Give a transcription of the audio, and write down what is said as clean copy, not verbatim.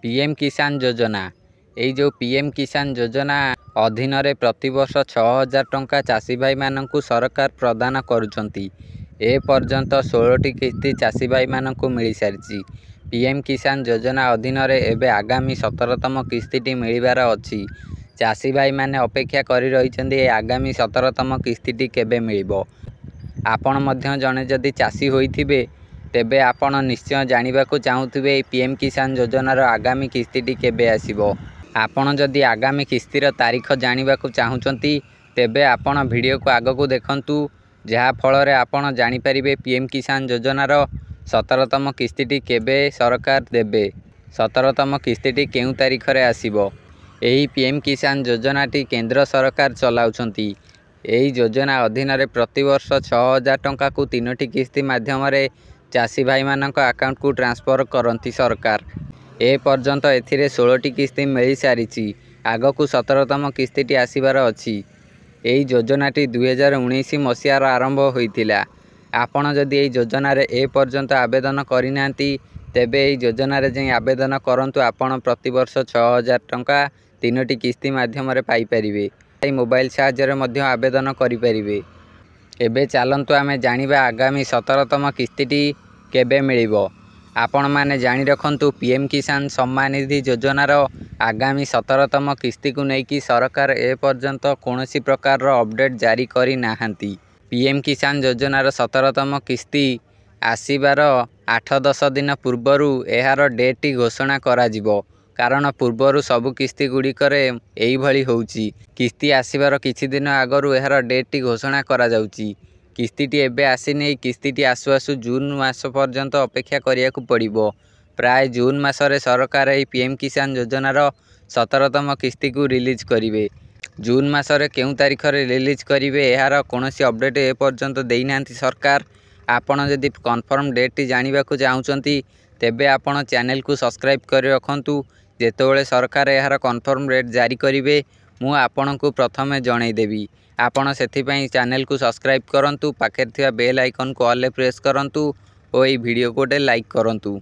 PM किसान योजना एई जो पीएम किसान योजना अधीन प्रतिवर्ष 6000 टंका चाषी भाई मानू सरकार प्रदान करुँच। ए पर्यंत 16टी किस्ती चाषी भाई मानू मिल सारी। पीएम किसान योजना अधीन एवं आगामी 17तम किस्ती मिलबार अच्छी। चाषी भाई माने अपेक्षा करी रही आगामी 17तम किस्ती केबे मिलिबो। आपण मध्य जने जदि चाषी होइथिबे तेबे आपण निश्चय जानिबा को चाहूथिबे पीएम किसान योजनार आगामी किस्ती केबे आसीबो। आपण जदि आगामी किस्तीर तारीख जानिबा को चाहुचंती तेबे आपण वीडियो को आगो को देखंतु, जहा फल आपण जानि परिबे पीएम किसान योजनार 17तम किस्ती केबे सरकार देबे। 17तम किस्ती केउ तारीख रे आसीबो। एही पीएम किसान योजनाटी केंद्र सरकार चलाउछंती। एही योजना अधीन प्रतिवर्ष 6000 टंका को 3टी किस्ती माध्यम चाषी भाई मानक अकाउंट को ट्रांसफर करती सरकार। ए पर्यंत एथिरे 16टी किस्ती मिल सारी। आग को 17तम किस्ती आसबार अच्छी। एही योजनाटी 2019 मसीहार आरंभ होइतिला। आपण जदि एही योजना रे ए पर्यंत आवेदन करिना तेबे एही योजना रे जे आवेदन करंतु। आपण प्रतिवर्ष 6000 टंका 3टी किस्ती माध्यम पाई परिबे। मोबाइल साहाय्य मध्य आवेदन करि परिबे। एबे चलंतु आमे जानिबा आगामी 17तम किस्ती केबे मिलिबो। आपण माने जानि रखंतु पीएम किसान सम्मान निधि योजनार आगामी 17तम किस्ती को लेकिन सरकार ए पर्यंत कौनसी प्रकार अपडेट जारी करी नाहंती। पीएम किसान योजनार 17तम किस्ती आसीबार 8-10 दिन पूर्वरु एहार डेट घोषणा करा जिवो। कारण पूर्वरु सबु किस्ती गुड़िकर एई भली होउची। किस्ती आसीबार किछि दिन आगरु एहार डेट घोषणा करा जाउची। किस्तीटी एबे आसीने। किस्तीटी आसु आसु जून मास पर्यंत अपेक्षा करिया को पड़िबो। प्राय जून मासरे सरकार एही पीएम किसान योजनार 17तम किस्ती को रिलीज करिवे। जून मासरे केउ तारीख रे रिलीज करिवे एहार कोनोसी अपडेट ए पर्यंत देई नांती सरकार। आपण जदि कन्फर्म डेट जानिबा को चाहुचंती तेबे आपण चैनल को सब्सक्राइब करि रखंतु। जेतेबेले सरकार एहार कन्फर्म डेट जारी करिवे मु आपण को प्रथमे जणाई देबी। आपण सेथिपई चैनल को सब्सक्राइब करंतु। पाखे थिबा बेल आइकन को ऑल प्रेस करंतु और एही वीडियो को लाइक करंतु।